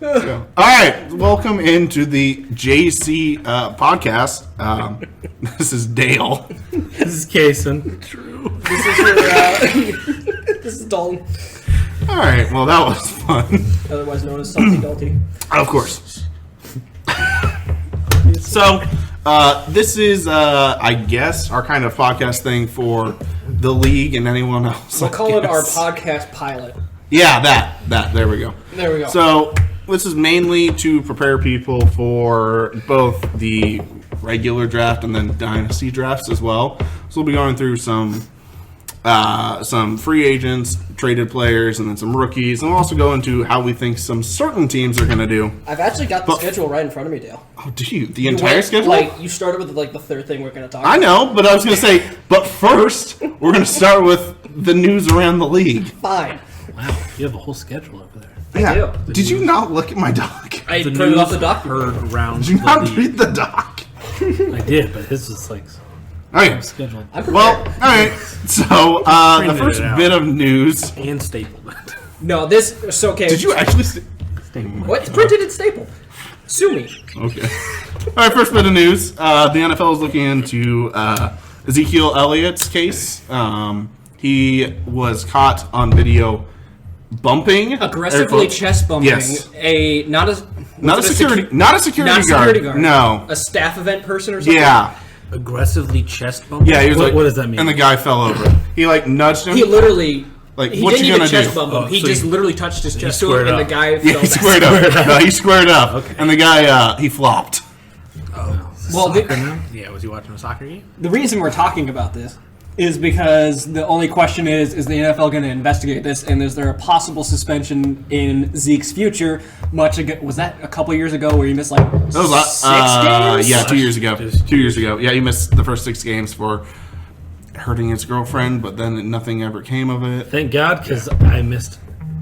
All right, welcome into the JC podcast. This is Dale. This is Kason. True. This is your. This is Dalton. All right, well that was fun. Otherwise known as Salty Dalty. Of course. So, this is, I guess, our kind of podcast thing for the league and anyone else. We'll call it our podcast pilot. Yeah, that. There we go. There we go. So, this is mainly to prepare people for both the regular draft and then dynasty drafts as well. So, we'll be going through some free agents, traded players, and then some rookies. And we'll also go into how we think some certain teams are going to do. I've actually got the schedule right in front of me, Dale. Oh, do you? The entire schedule? Like, you started with the third thing we're going to talk about. I know, but I was going to say, but first, we're going to start with the news around the league. Fine. Wow, you have a whole schedule over there. I do. Did you not look at my doc? I printed off the doc. Heard around. Did you not read the doc? I did, but his was like Okay. scheduled Well, all right. So, the first bit of news. and stapled it. No, this... So, okay. Did you actually... What? It's printed and stapled. Sue me. Okay. All right, first bit of news. The NFL is looking into Ezekiel Elliott's case. He was caught on video bumping. Aggressively chest bumping. Yes. Not a security guard. Not a security guard. No. A staff event person or something? Yeah. Aggressively chest bumping? Yeah, he was what, like... what does that mean? And the guy fell over. He, nudged him. He literally... Like, he what didn't you even gonna chest do? bump him. Oh, He so just he- literally touched his chest to him, squared and the up. guy Yeah, fell he back. squared up. No, he squared up. Okay. And the guy, he flopped. Oh, Well, soccer now? Yeah, was he watching a soccer game? The reason we're talking about this is because the only question is the NFL going to investigate this, and is there a possible suspension in Zeke's future? Was that a couple years ago where he missed like That was 6 games? Yeah, 2 years ago. Just 2 years ago. Yeah, he missed the first 6 games for hurting his girlfriend, but then nothing ever came of it. Thank God, because I missed.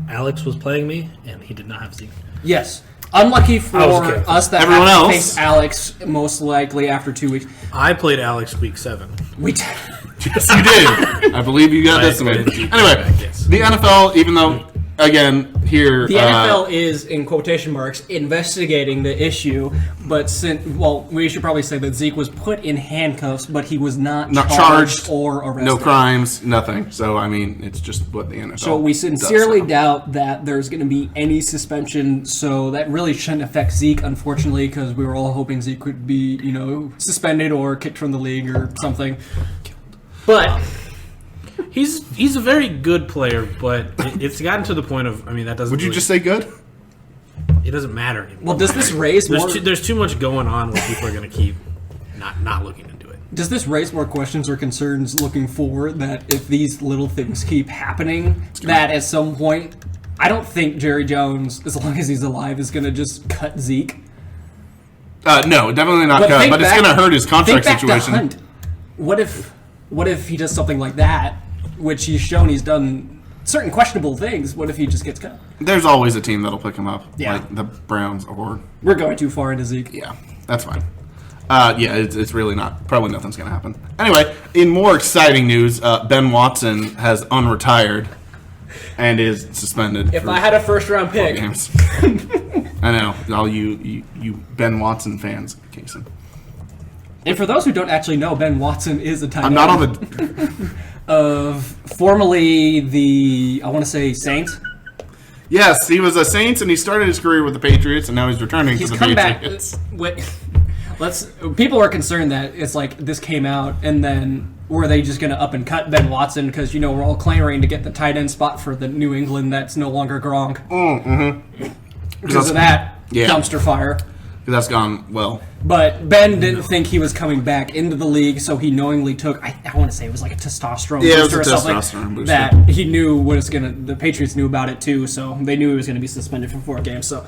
Alex was playing me, and he did not have Zeke. Yes. Unlucky for kidding. us that Everyone have to else. face Alex most likely after 2 weeks. I played Alex week 7. Yes, you did. I believe you got this one. Anyway, the NFL, even though, again, here... The NFL is, in quotation marks, investigating the issue, but we should probably say that Zeke was put in handcuffs, but he was not charged or arrested. no crimes, nothing. So, I mean, it's just what the NFL So we sincerely does. doubt that there's going to be any suspension. So that really shouldn't affect Zeke, unfortunately, because we were all hoping Zeke would be, suspended or kicked from the league or something. But He's a very good player, but it's gotten to the point of, that doesn't Would you really- just say good? It doesn't matter anymore. Well, does this raise more? There's too much going on where people are going to keep not looking into it. Does this raise more questions or concerns looking forward that if these little things keep happening, that at some point, I don't think Jerry Jones, as long as he's alive, is going to just cut Zeke. No, definitely not cut, think but it's back- going to hurt his contract Think back to situation. Hunt. What if he does something like that, which he's shown he's done certain questionable things? What if he just gets cut? There's always a team that'll pick him up, Yeah. like the Browns or... We're going too far into Zeke. Yeah, that's fine. It's really probably nothing's going to happen. Anyway, in more exciting news, Ben Watson has unretired and is suspended. if for I had a first-round 12 pick, games. I know, all you Ben Watson fans, Kason. And for those who don't actually know, Ben Watson is a tight I'm end not on the... of formerly the, I want to say, Saints. Yes, he was a Saints, and he started his career with the Patriots, and now he's returning He's to the come back. Patriots. People are concerned that it's like this came out, and then were they just going to up and cut Ben Watson? Because, we're all clamoring to get the tight end spot for the New England that's no longer Gronk. Because of that dumpster fire. That's gone well. But Ben didn't think he was coming back into the league, so he knowingly took, I want to say it was like a testosterone booster or something. Testosterone booster. That he knew the Patriots knew about it too, so they knew he was going to be suspended for 4 games. So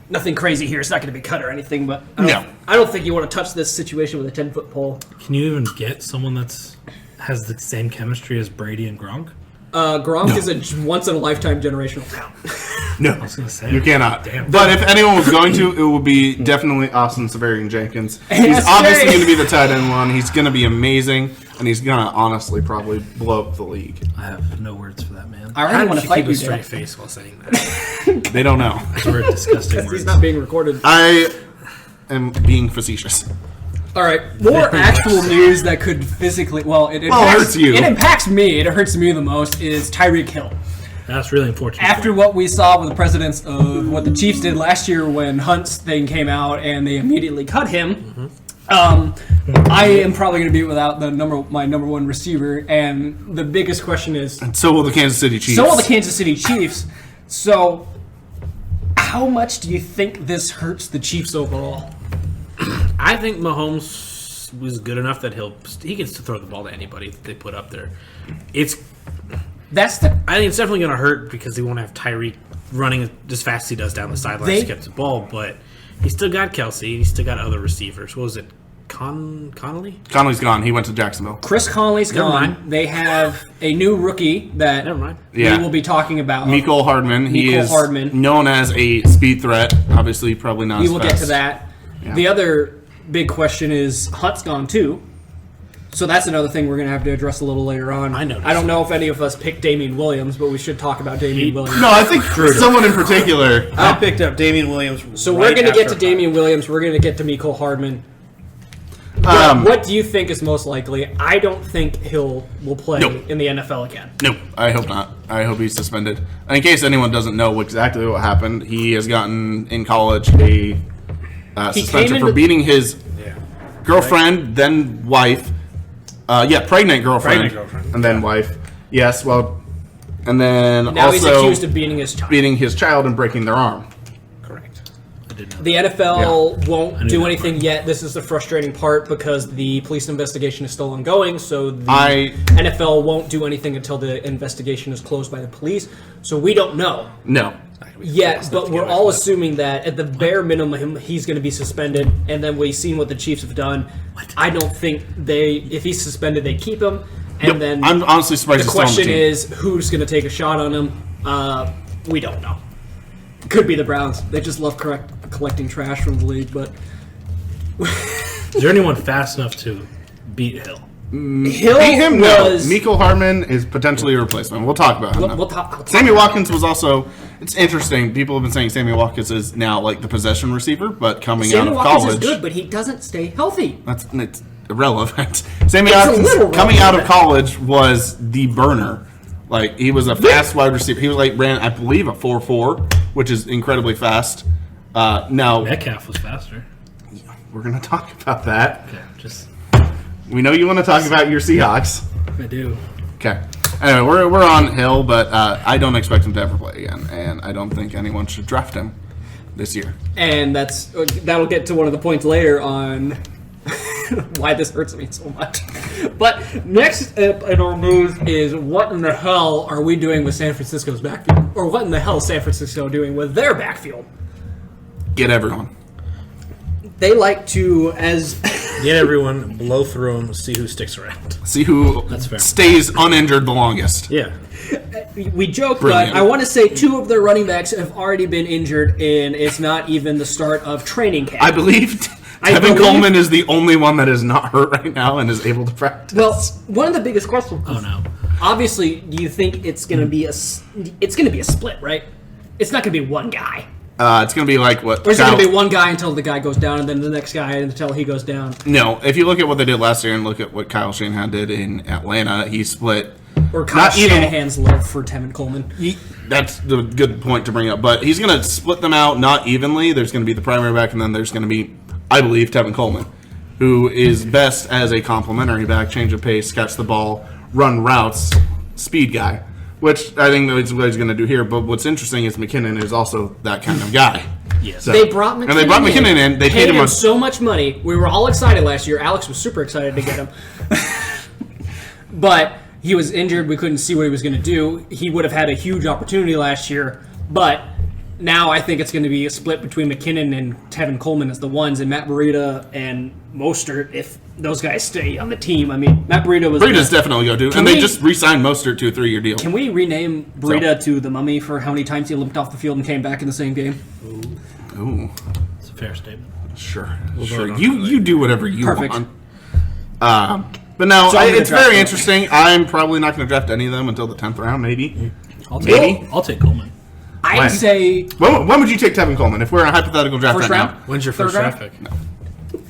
nothing crazy here. It's not going to be cut or anything, but No. I don't think you want to touch this situation with a 10-foot pole. Can you even get someone has the same chemistry as Brady and Gronk? Gronk is a once-in-a-lifetime generational talent. No, I was going to say. you cannot. Damn. But if anyone was going to, it would be definitely Austin Severian Jenkins. He's Yes, obviously Jerry. going to be the tight end one. He's going to be amazing. and he's gonna honestly probably blow up the league. I have no words for that man. I really How wanna did you fight keep a you, straight Dad. face while saying that? They don't know. Those were disgusting words. He's not being recorded. I am being facetious. All right, more actual news that could physically, it hurts you. It impacts me. It hurts me the most. Is Tyreek Hill. That's really unfortunate. After what we saw with the precedents of what the Chiefs did last year when Hunt's thing came out and they immediately cut him, I am probably going to be without my number one receiver. And the biggest question is, And so will the Kansas City Chiefs. so will the Kansas City Chiefs. So, how much do you think this hurts the Chiefs overall? I think Mahomes was good enough that he can still throw the ball to anybody that they put up there. I think it's definitely going to hurt because they won't have Tyreek running as fast as he does down the sidelines to catch the ball. But he still got Kelsey. He's still got other receivers. What was it? Connolly? Connolly's gone. He went to Jacksonville. Chris Conley's Never gone. mind. They have a new rookie that Never mind. we will be talking about. Mecole Hardman. He Mecole is Hardman. known as a speed threat. Obviously, probably not We as will fast. get to that. Yeah. The other big question is Hunt's gone too. So that's another thing we're going to have to address a little later on. I noticed. I don't know if any of us picked Damian Williams, but we should talk about Damian Williams. No, I think someone in particular. I picked up Damian Williams. So we're going to get to Damian Williams. We're going to get to Mecole Hardman. What do you think is most likely? I don't think Hill will play Nope. in the NFL again. No, I hope not. I hope he's suspended. And in case anyone doesn't know exactly what happened, he has gotten in college a suspension for beating his girlfriend, then wife. Pregnant girlfriend. And then wife. Yes, well, and then Now he's also accused of beating his child. beating his child and breaking their arm. Correct. I did know. The NFL won't knew do that anything yet. This is the frustrating part because the police investigation is still ongoing. So the NFL won't do anything until the investigation is closed by the police. So we don't know No. yet, but we're all assuming that at the bare minimum he's going to be suspended. And then we've seen what the Chiefs have done. I don't think if he's suspended, they keep him. And then I'm honestly surprised the he's still on the question team. is who's going to take a shot on him. We don't know. Could be the Browns. They just love collecting trash from the league, but Is there anyone fast enough to beat Hill? Hill Beat him? No. was. Mecole Hardman is potentially a replacement. We'll talk about him. though. We'll talk Sammy about Watkins was also. It's interesting. People have been saying Sammy Watkins is now like the possession receiver, but coming Sammy out of Watkins college, is good, but he doesn't stay healthy. it's irrelevant. Sammy It's a Watkins little coming out of relevant. college was the burner. Like he was a fast wide receiver. He was ran, I believe, a 4.4, which is incredibly fast. Now Metcalf was faster. we're gonna talk about that. Okay, just We know you want to talk about your Seahawks. I do. Okay. Anyway, we're on Hill, but I don't expect him to ever play again, and I don't think anyone should draft him this year. And that'll get to one of the points later on why this hurts me so much. But next in our news is what in the hell are we doing with San Francisco's backfield? Or what in the hell is San Francisco doing with their backfield? Get everyone. They like to, Get everyone, blow through them, see who sticks around. See who That's fair. stays uninjured the longest. Yeah. we joke, Brilliant. but I want to say 2 of their running backs have already been injured, and it's not even the start of training camp. I believe Tevin believe- Coleman is the only one that is not hurt right now and is able to practice. Well, one of the biggest questions. Oh no. Obviously, do you think it's going to be a split, right? It's not going to be one guy. It's going to be like what? Or is it going Kyle- to be one guy until the guy goes down, and then the next guy until he goes down? No, if you look at what they did last year and look at what Kyle Shanahan did in Atlanta, he split. Or Kyle Not even- Shanahan's love for Tevin Coleman. That's the good point to bring up. But he's going to split them out not evenly. There's going to be the primary back, and then there's going to be, I believe, Tevin Coleman, who is best as a complementary back, change of pace, catch the ball, run routes, speed guy, which I think that's what he's going to do here. But what's interesting is McKinnon is also that kind of guy. Yes. So- They brought McKinnon and they brought McKinnon in. They paid him so much money. We were all excited last year. Alex was super excited to get him. But he was injured. We couldn't see what he was going to do. He would have had a huge opportunity last year. But now I think it's going to be a split between McKinnon and Tevin Coleman as the ones, and Matt Breida and Mostert, if those guys stay on the team. I mean, Matt Breida was... Breeda's definitely go to, and we- they just re-signed Mostert to a 3-year deal. Can we rename Breida to the Mummy for how many times he limped off the field and came back in the same game? Ooh, It's a fair statement. sure. vote Sure. on You do whatever you Perfect. want. But no, So I'm gonna it's draft very Coleman. interesting. I'm probably not going to draft any of them until the 10th round, maybe. I'll take Coleman. I'd When? say When would you take Tevin Coleman if we're in a hypothetical draft first right round. now? When's your Third first round? draft pick? No.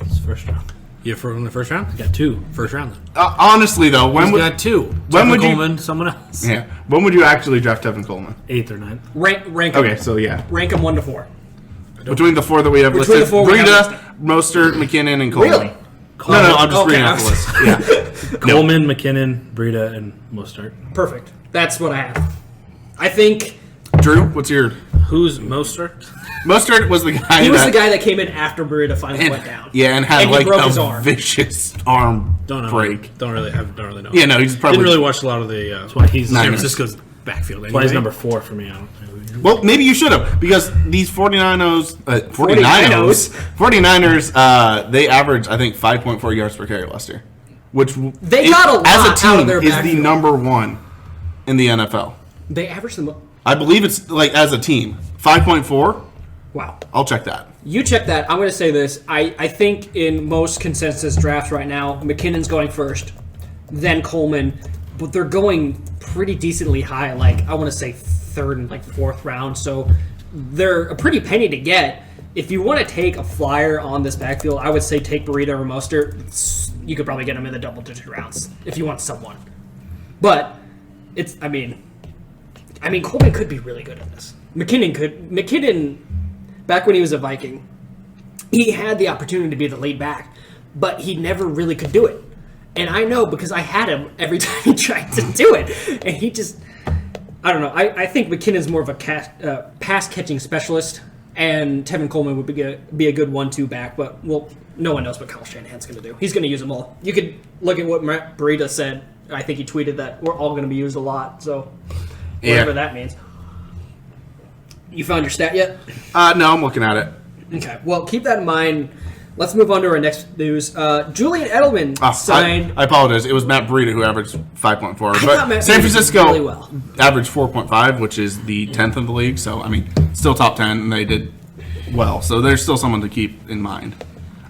It's first round. You have in the first round? You got 2 first round. Honestly, though, when He's would got 2. when Tevin would you- Coleman, someone else. yeah, when would you actually draft Tevin Coleman? 8th or 9th. Rank them. Okay, so yeah, Rank them 1 to 4. between the 4 that we have Between listed, the 4 we have Breida, Mostert, McKinnon, and Coleman. Really? No, I'm just Okay, reading I off the was- list. Yeah, Coleman, McKinnon, Breida, and Mostert. Perfect. That's what I have. I think Drew, what's your Who's Mostert? Mostert was the guy. he was that, the guy that came in after Burita finally and, went down. Yeah, and had And he like broke his a arm. vicious arm Don't know. break. Don't really know. Yeah, no, he's probably Didn't really watch a lot of the. That's why he's San Niners. Francisco's backfield. Anyway. Why is number 4 for me? I don't know. Well, maybe you should have, because these 49ers, they averaged, I think, 5.4 yards per carry last year, which They got a lot as a out team of their is backfield. the number 1 in the NFL. They averaged them. I believe it's like as a team 5.4. Wow. I'll check that. You check that. I'm going to say this. I think in most consensus drafts right now, McKinnon's going first, then Coleman, but they're going pretty decently high. Like I want to say 3rd and like 4th round. So they're a pretty penny to get. If you want to take a flyer on this backfield, I would say take Burrito or Mostert. You could probably get them in the double-digit rounds if you want someone. But it's. I mean, Coleman could be really good at this. McKinnon, back when he was a Viking, he had the opportunity to be the lead back, but he never really could do it. And I know because I had him every time he tried to do it. And he just, I don't know. I think McKinnon's more of a pass-catching specialist, and Tevin Coleman would be a good 1-2 back, but, well, no one knows what Kyle Shanahan's going to do. He's going to use them all. You could look at what Matt Breida said. I think he tweeted that we're all going to be used a lot, so whatever that means. You found your stat yet? No, I'm looking at it. Okay. Well, keep that in mind. Let's move on to our next news. Julian Edelman signed. I apologize. It was Matt Breida who averaged 5.4, thought but Matt San Breida did Francisco really well. averaged 4.5, which is the 10th in the league. So I mean, still top 10, and they did well. So there's still someone to keep in mind.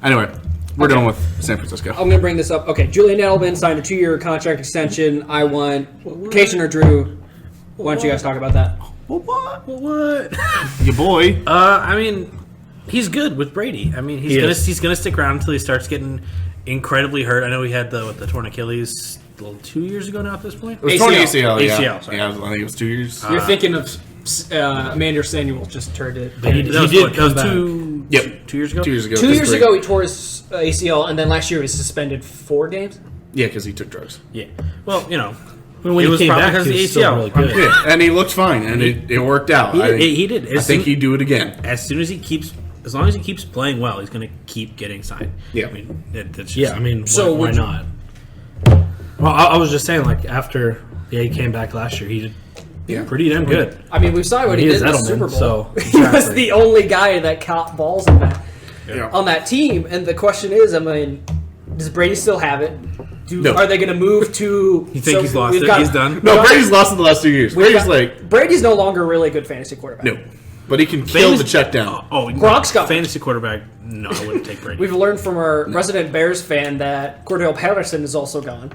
Anyway, we're done with San Francisco. I'm going to bring this up. Okay, Julian Edelman signed a 2-year contract extension. I want Cation or Drew. Why don't you guys talk about that? What? Your boy. I mean, he's good with Brady. I mean, he's gonna stick around until he starts getting incredibly hurt. I know he had the torn Achilles 2 years ago now at this point. It was torn ACL. Yeah. ACL, sorry. Yeah, I think it was 2 years. You're thinking of Emmanuel Samuel just turned it. That was two Yep. 2 years ago. 2 years ago. 2 years Three. ago, he tore his ACL, and then last year he was suspended 4 games. Yeah, because he took drugs. Yeah. Well, you know, When it he was came probably back, because of he the was still ACL. really good. Yeah, and he looked fine, and it worked out. He did. I think he'd do it again. As soon as he keeps, as long as he keeps playing well, he's going to keep getting signed. Yeah. I mean, that's just, Yeah, I mean, So why would you- not? Well, I was just saying, like, after he came back last year, he did Yeah. pretty damn good. I mean, we saw what he He did is in the Edelman, Super Bowl. so- He was Exactly. the only guy that caught balls in that Yeah. on that team. And the question is, I mean, does Brady still have it? No. Are they going to move to? You think he's lost it? He's done? No, Brady's lost in the last 2 years. We've Brady's got- like, Brady's no longer a really good fantasy quarterback. no. But he can kill the check down. Oh, Gronk's got- fantasy quarterback. No, I wouldn't take Brady. We've learned from our resident Bears fan that Cordell Patterson is also gone.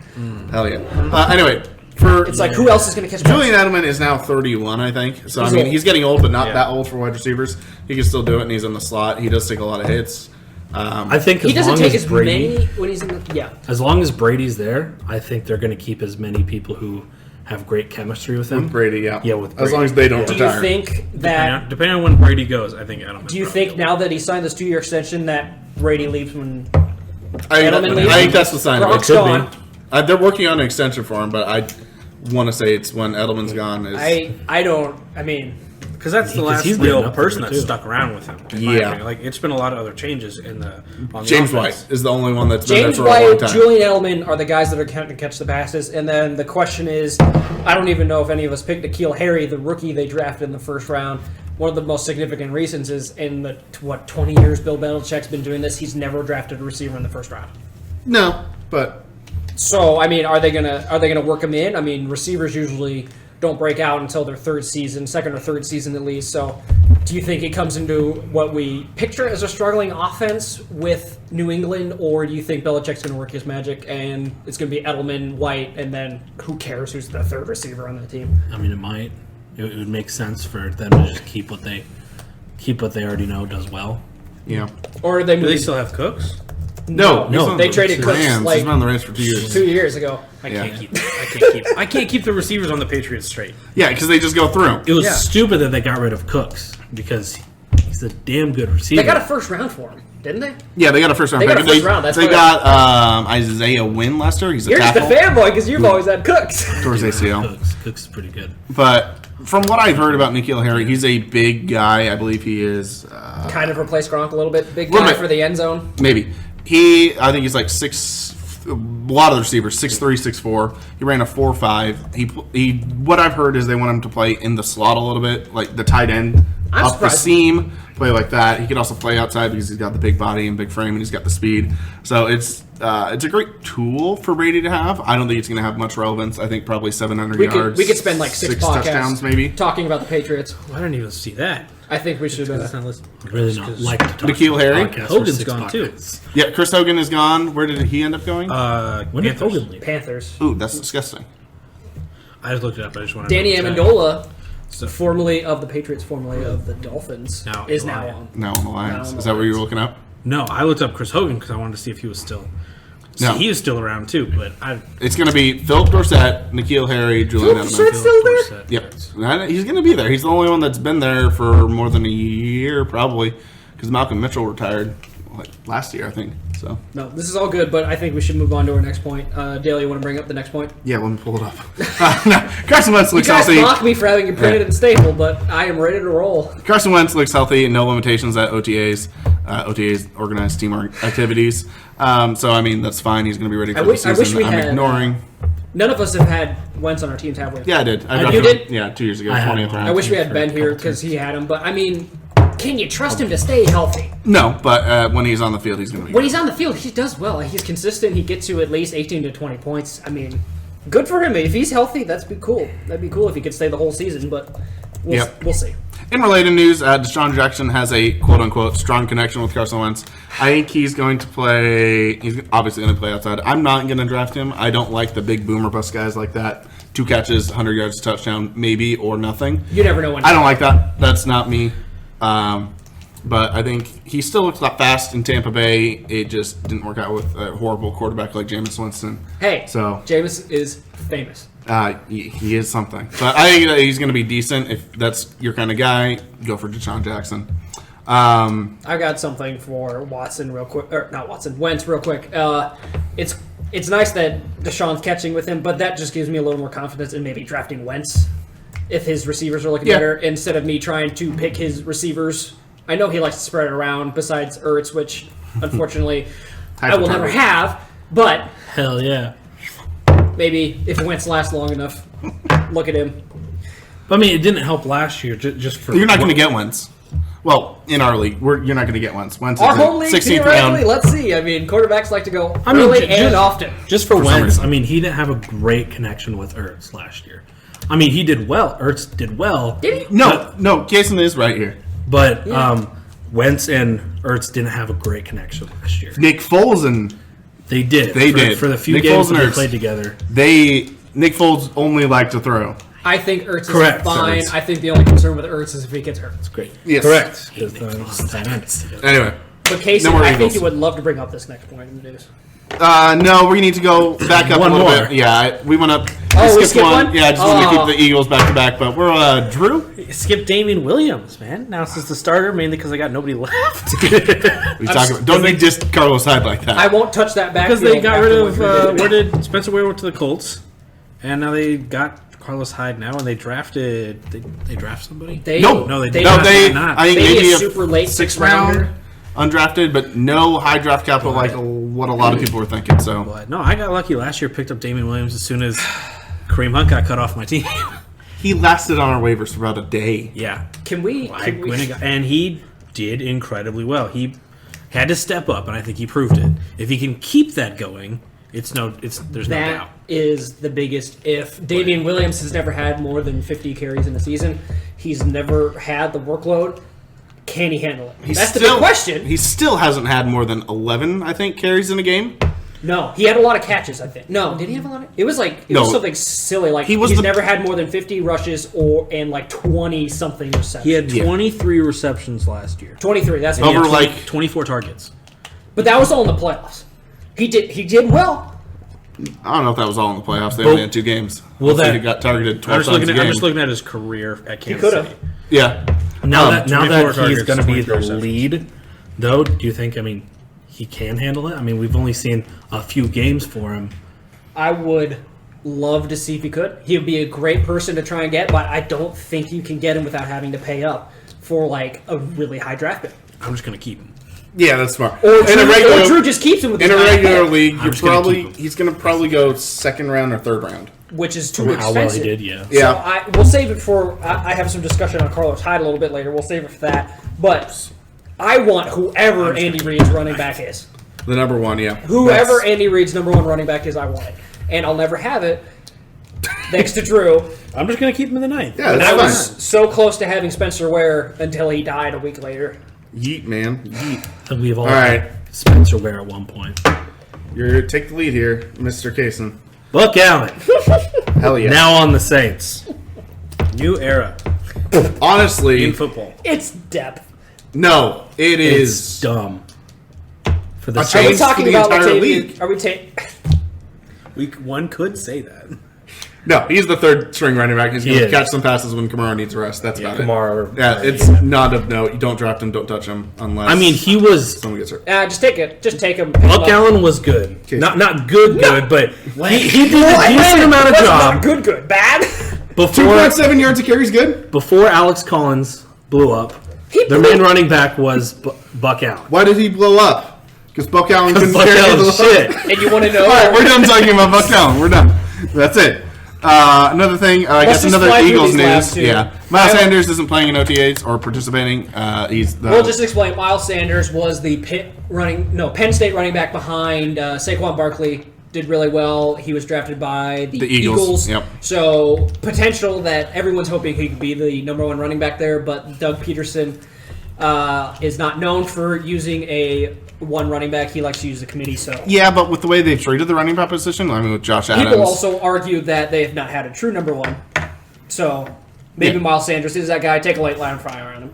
Hell yeah. Anyway, for It's like, who else is going to catch Julian Edelman is now 31, I think. So, He's I mean, old. he's getting old, but not Yeah. that old for wide receivers. He can still do it, and he's in the slot. He does take a lot of hits. I think He as doesn't long take as as Brady, many when he's in the. Yeah. as long as Brady's there, I think they're going to keep as many people who have great chemistry with him. Brady, yeah. Yeah, with As Brady. long as they don't Do you retire. think that. Depending on when Brady goes, I think Edelman. Do you think now that he signed this 2-year extension that Brady leaves when I Edelman leaves? think that's the sign of Gronk's it. gone. They're working on an extension for him, but I want to say it's when Edelman's gone. I don't. I mean, Because that's the last he's real getting up there, person that too. stuck around with him. in my Yeah. opinion. Like it's been a lot of other changes in the on the James offense. White is the only one that's been James there for a long White, time. Julian Edelman are the guys that are going to catch the passes. And then the question is, I don't even know if any of us picked N'Keal Harry, the rookie they drafted in the first round. One of the most significant reasons is in the 20 years Bill Belichick's been doing this, he's never drafted a receiver in the first round. No, but So I mean, are they gonna work him in? I mean, receivers usually don't break out until their second or third season at least. So, do you think it comes into what we picture as a struggling offense with New England, or do you think Belichick's going to work his magic and it's going to be Edelman, White, and then who cares who's the third receiver on the team? I mean, it might. It would make sense for them to just keep what they already know does well. Yeah. Or they Do they still have Cooks? No, he's on they the traded Cooks Rams. like He's been on the Rams for 2 years. 2 years ago. I Yeah. can't keep. I can't keep the receivers on the Patriots straight. Yeah, because they just go through. It was Yeah. stupid that they got rid of Cooks because he's a damn good receiver. They got a first round for him, didn't they? Yeah, they got a first round They got pick. a first round, that's they why- got Isaiah Wynn last year. He's a You're just a tackle fanboy because you've always had Cooks. towards ACL. Cooks is pretty good. But from what I've heard about N'Keal Harry, he's a big guy. I believe he is. Kind of replaced Gronk a little bit. Big Little guy bit. for the end zone. Maybe. I think he's like 6. A lot of the receivers, 6'3", 6'4". He ran a 4.5. He. What I've heard is they want him to play in the slot a little bit, like the tight end I'm up the surprised. seam, play like that. He can also play outside because he's got the big body and big frame, and he's got the speed. So it's a great tool for Brady to have. I don't think it's going to have much relevance. I think probably 700 yards. We could spend like six podcasts touchdowns, maybe. talking about the Patriots. I didn't even see that. I think we should. That's not listed. I'd really not like to talk N'Keal Harry? podcast for Hogan's 6 gone, too. podcasts. Yeah, Chris Hogan is gone. Where did he end up going? When did Panthers. Hogan leave? Panthers. Ooh, that's disgusting. I just looked it up. I just wanted Danny to Amendola, formerly of the Patriots, formerly of the Dolphins, Now is a now Lion. on. Now on the Lions. Now on the Is that what you were Lions. looking up? No, I looked up Chris Hogan because I wanted to see if he was still. No. He was still around too, but I. It's going to be Philip Dorsett, N'Keal Harry, Julian Philip Edelman. Dorsett's still there? Dorsett. Yep. He's going to be there. He's the only one that's been there for more than a year, probably, because Malcolm Mitchell retired like last year, I think. So No, this is all good, but I think we should move on to our next point. Dale, you want to bring up the next point? yeah, let me pull it up. No, Carson Wentz You looks guys healthy. mock me for having it printed Yeah. and stapled, but I am ready to roll. Carson Wentz looks healthy. No limitations at OTAs. OTAs, organized team activities. So I mean that's fine. He's going to be ready for I the wish season. we I'm had, ignoring. None of us have had Wentz on our teams, have we? Yeah, I did. I You drafted did? him, yeah, 2 years ago, I had 20th him. round. I wish we had For Ben a here couple because he had him, but I mean, can you trust him to stay healthy? No, but when he's on the field, he's going to be. When he's on the field, he does well. He's consistent. He gets to at least 18 to 20 points. I mean, good for him. If he's healthy, that'd be cool. That'd be cool if he could stay the whole season, but Yep. we'll see. In related news, Deshaun Jackson has a quote-unquote strong connection with Carson Wentz. I think he's going to play. He's obviously going to play outside. I'm not going to draft him. I don't like the big boomer bust guys like that. 2 catches, 100 yards, touchdown, maybe or nothing. You never know when. I don't like that. That's not me. But I think he still looks fast in Tampa Bay. It just didn't work out with a horrible quarterback like Jameis Winston. Hey, So Jameis is famous. he is something. But I think that he's going to be decent. If that's your kind of guy, go for Deshaun Jackson. I got something for Watson real quick, or not Watson, Wentz real quick. It's nice that Deshaun's catching with him, but that just gives me a little more confidence in maybe drafting Wentz if his receivers are looking Yeah. better instead of me trying to pick his receivers. I know he likes to spread it around besides Ertz, which unfortunately I will never have, but Hell yeah. maybe if Wentz lasts long enough, look at him. But I mean, it didn't help last year. Just for You're not going to get Wentz. Well, in our league, you're not going to get Wentz. Wentz Our is home in league, 16th theoretically, round. let's see. I mean, quarterbacks like to go I mean, early and often. Just for some Wentz, reason. I mean, he didn't have a great connection with Ertz last year. I mean, he did well. Ertz did well. Did he? No, Jason is right here. But Wentz and Ertz didn't have a great connection last year. Nick Foles and They did. They for, did. For the few Nick games Foles and that they Ertz. played together. Nick Foles only liked to throw. I think Ertz is Correct, fine. Ertz. I think the only concern with Ertz is if he gets hurt. It's great. Yes. Correct. Because they don't have tight ends together. Anyway, But Casey, No more I think Eagles. you would love to bring up this next point in the news. no, we need to go back up One a little more. bit. Yeah, we went up. Oh, we skipped skipped one? Yeah, just want to Oh. keep the Eagles back to back. But we're Drew. Skip Damian Williams, man. Now since the starter, mainly because I got nobody left. We talking about, don't they just Carlos Hyde like that? I won't touch that back Because they got rid of where did Spencer Ware went to the Colts, and now they got Carlos Hyde now, and they drafted they draft somebody. no, no, they they, did no, not. they. not. I think Maybe maybe a a super late sixth sixth rounder. round undrafted, but no high draft capital like what a lot of people were thinking. So But no, I got lucky last year. Picked up Damian Williams as soon as Kareem Hunt got cut off my team. he lasted on our waivers for about a day. yeah, Can we? and he did incredibly well. He had to step up, and I think he proved it. If he can keep that going, There's no That doubt. is the biggest if. Damian Williams has never had more than 50 carries in a season. He's never had the workload. Can he handle it? That's the big question. He still hasn't had more than 11, I think, carries in a game. No, he had a lot of catches, I think. No, did he have a lot of... It was something silly. Like, he's never had more than 50 rushes and like 20-something receptions. He had 23 receptions last year. 23, that's And he what had he had. 24 targets. But that was all in the playoffs. He did well. I don't know if that was all in the playoffs. They only had 2 games. Well, he got targeted 12 times a game. I'm just looking at his career at Kansas He could have. City. Yeah. Now that 24 he's going to be 23 the receptions. lead, though, do you think? I mean, he can handle it. I mean, we've only seen a few games for him. I would love to see if he could. He would be a great person to try and get, but I don't think you can get him without having to pay up for like a really high draft pick. I'm just going to keep him. Yeah, that's smart. Or Drew just keeps him with in his a high regular pick, league, keep him. he's going to probably go 2nd round or 3rd round. which is too From expensive. how well he did, yeah. Yeah. So we'll save it for. I have some discussion on Carlos Hyde a little bit later. We'll save it for that. But I want whoever Andy Reid's running back is. The number 1, yeah. Whoever That's- Andy Reid's number 1 running back is, I want it. And I'll never have it. Thanks to Drew. I'm just going to keep him in the 9th. Yeah, And that's I fine. was so close to having Spencer Ware until he died a week later. Yeet, man. Yeet. And we've all, All right. had Spencer Ware at one point. Take the lead here, Mr. Kaysen. Buck Allen, Hell yeah. now on the Saints. New era Honestly, in football. It's depth. no, it It's is. dumb. For the A Are we change Saints. to talking the about entire Latavius? league. Are we One could say that. No, he's the 3rd string running back. He's going He to is. catch some passes when Kamara needs a rest. That's about Kamara. it. Yeah, it's not of note. You don't draft him, don't touch him unless I mean, he was. someone gets hurt. just take it. Just take him. Buck Allen was good. Not good, but he did a Wait, decent amount of what's job not good. Bad. before 2.7 yards a carry is good. before Alex Collins blew up. Their main running back was Buck Allen. Why did he blow up? Because Buck Allen couldn't Buck carry Allen the shit. And you want to know? All right, we're done talking about Buck Allen. We're done. That's it. Another thing, I guess just another fly through Eagles these last news. two. Yeah, Miles Sanders isn't playing in OTAs or participating. He's the We'll just explain. Miles Sanders was the Penn State running back behind Saquon Barkley. Did really well. He was drafted by the Eagles. Yep. So potential that everyone's hoping he could be the number 1 running back there. But Doug Peterson is not known for using a 1 running back. He likes to use the committee. So yeah, but with the way they've treated the running back position, I mean, with Josh Adams, people also argue that they have not had a true number 1. So maybe Yeah. Miles Sanders is that guy. Take a late line fire on him.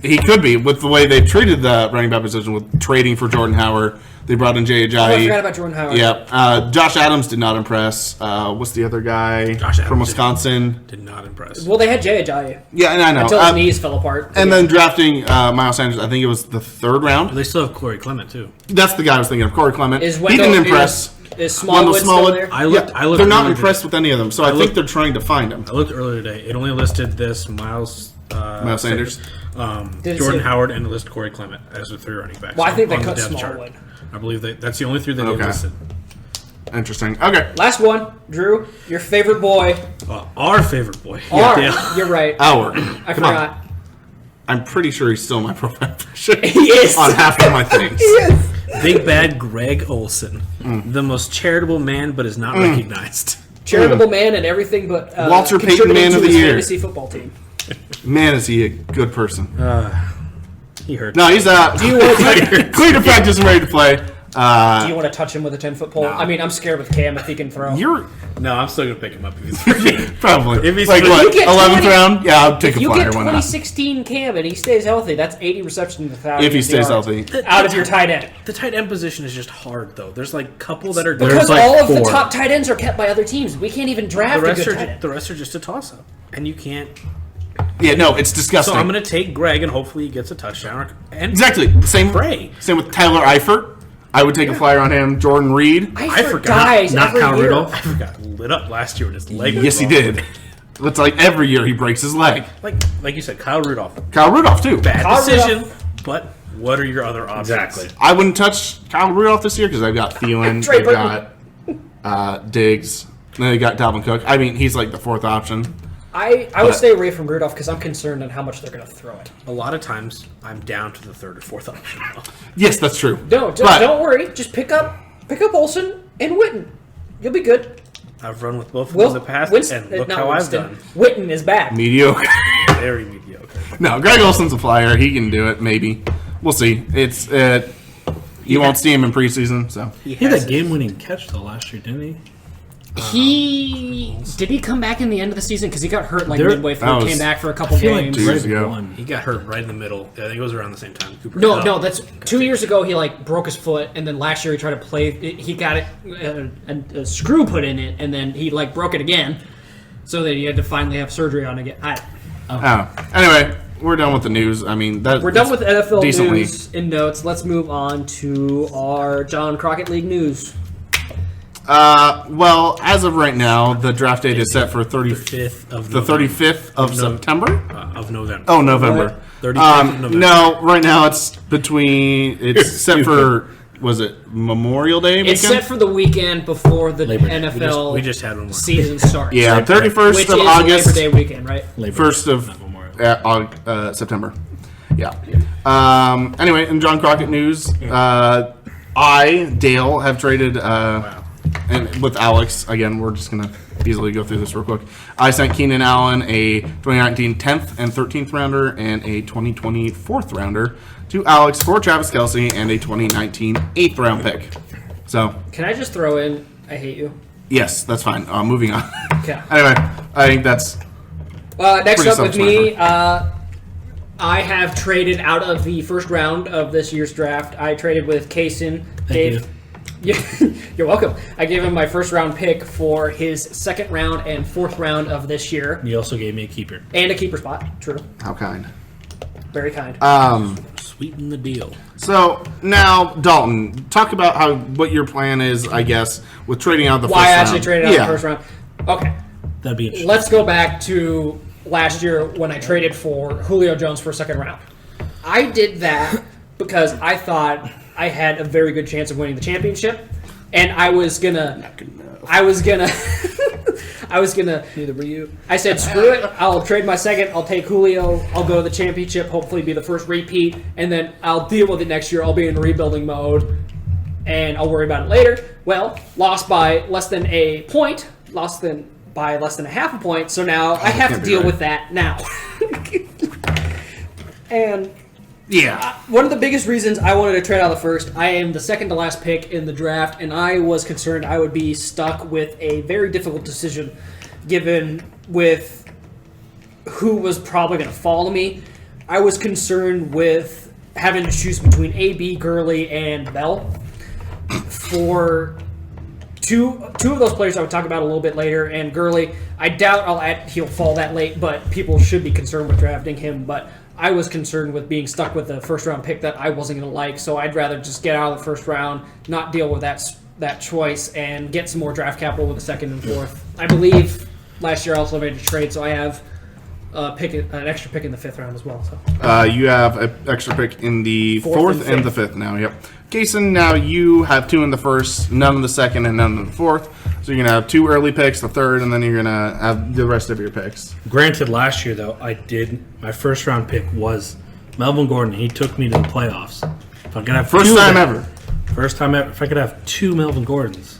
he could be with the way they've treated the running back position with trading for Jordan Howard. They brought in Jay Oh, I forgot Ajayi. about Jordan Howard. Yeah, Josh Adams did not impress. What's the other guy Josh Adams from did. Wisconsin? Did not impress. Well, they had Jay Ajayi Yeah, and I know. until his knees fell apart. And then drafting Miles Sanders, I think it was the 3rd round. They still have Corey Clement too. That's the guy I was thinking of, Corey Clement. Is He Wendell, didn't impress. Is Smallwood still Smallwood. there? I looked. They're not earlier impressed today. with any of them, so I think looked- they're trying to find him. I looked earlier today. It only listed this Miles Sanders. Did it Jordan say- Howard, and it listed Corey Clement as the 3 running backs. Well, I think they on the cut depth chart. Smallwood. I believe that's the only 3 that they Okay. listed. Interesting. Okay. Last one, Drew, your favorite boy. Our favorite boy. R. Yeah. You're right. Our. I forgot. I'm pretty sure he's still my profile picture He is. on half of my things. Big bad Greg Olson, the most charitable man, but is not recognized. Charitable man and everything, but Walter Payton contributing Man to of the his Year. fantasy football team. Man, is he a good person. He hurt. No, he's clear to practice and ready to play. Do you want to touch him with a 10-foot pole? I mean, I'm scared with Cam if he can throw. You're No, I'm still gonna pick him up if he's free. probably If he's like free- what, You get 11th 20 round? Yeah, I'll take If a you flyer. get Why not? 2016 Cam and he stays healthy, that's 80 receptions in 1,000 If he stays yards healthy. out of your tight end. The tight end position is just hard though. There's like a couple that are There's Because like all of the 4. top tight ends are kept by other teams. We can't even draft the a rest good are tight end. the rest are just a toss up, and you can't. Yeah, no, it's So disgusting. I'm gonna take Greg, and hopefully he gets a touchdown. And Exactly. Same Bray. Same with Tyler Eifert. I would take a flyer on him. Jordan Reed. I forgot. dies Not every Kyle year. Rudolph. I got lit up last year with his leg. was Yes, he wrong. did. It's like every year he breaks his leg. Like you said, Kyle Rudolph. Kyle Rudolph too. Bad Kyle decision, Rudolph. but what are your other options? Exactly. I wouldn't touch Kyle Rudolph this year because I've got Thielen, Trey they've got Diggs, then they got Dalvin Cook. I mean, he's like the 4th option. I would stay away from Rudolph because I'm concerned on how much they're going to throw it. A lot of times, I'm down to the 3rd or 4th option. Yes, that's true. Don't But- worry. Just pick up Pick up Olsen and Witten. You'll be good. I've run with both of them in the past, and look how I've done. Witten is back. Mediocre. Very mediocre. No, Greg Olson's a flyer. He can do it, maybe. We'll see. It's you won't see him in preseason, so. He had that game-winning catch, though, last year, didn't he? Did he come back in the end of the season? Because he got hurt midway through. that was- Came back for a couple feel like games. 2 years Greg ago. won. He got hurt right in the middle. I think it was around the same time. Cooper No, that's 2 years ago. He broke his foot, and then last year he tried to play. He got a screw put in it, and then he broke it again. So that he had to finally have surgery on it again. Anyway, we're done with the news. I mean, We're done with NFL decently. news and notes. Let's move on to our John Crockett League news. Well, as of right now, the draft date is set for the 35th of September. of November. Oh, November. 35th of November. No, right now it's set for, was it Memorial Day weekend? It's set for the weekend before the Labor Day. NFL We just had one more. season starts. Yeah, 31st which of is August, Labor Day weekend, right? Labor 1st Day, of not Memorial. September. Yeah. Anyway, in John Crockett news, Dale, have traded, and with Alex, again, we're just going to easily go through this real quick. I sent Keenan Allen a 2019 10th and 13th rounder and a 2020 4th rounder to Alex for Travis Kelce and a 2019 8th round pick. So, Can I just throw in, I hate you? yes, that's fine. Moving on. Okay. Anyway, I think that's Next pretty up with me, self-explanatory. I have traded out of the first round of this year's draft. I traded with Kaysen. Thank You're welcome. I gave him my first round pick for his second round and fourth round of this year. You also gave me a keeper. And a keeper spot. True. how kind. Very kind. Sweeten the deal. So now, Dalton, talk about what your plan is, I guess, with trading out the Why first I round. actually traded out the first round. Okay. That'd be interesting. Let's go back to last year when I traded for Julio Jones for a second round. I did that because I thought I had a very good chance of winning the championship, and I was gonna. Neither were you. I said, screw it. I'll trade my second. I'll take Julio. I'll go to the championship. Hopefully, be the first repeat, and then I'll deal with it next year. I'll be in rebuilding mode, and I'll worry about it later. Well, lost by less than a point. By less than a half a point. So now I have to can't be deal right. with that now. And Yeah. one of the biggest reasons I wanted to trade out of the first, I am the second to last pick in the draft, and I was concerned I would be stuck with a very difficult decision given with who was probably going to fall to me. I was concerned with having to choose between AB, Gurley, and Bell. For two of those players I would talk about a little bit later, and Gurley, I doubt he'll fall that late, but people should be concerned with drafting him. But I was concerned with being stuck with a first-round pick that I wasn't going to like, so I'd rather just get out of the first round, not deal with that choice, and get some more draft capital with the second and fourth. I believe last year I also made a trade, so I have an extra pick in the fifth round as well. So You have an extra pick in the Fourth fourth and and the fifth now. Yep. Kaysen, now you have 2 in the first, none in the second, and none in the fourth. So you're gonna have 2 early picks, the third, and then you're gonna have the rest of your picks. Granted, last year, though, my first round pick was Melvin Gordon. He took me to the playoffs. If I could have First two time of them- ever. First time ever. If I could have 2 Melvin Gordons.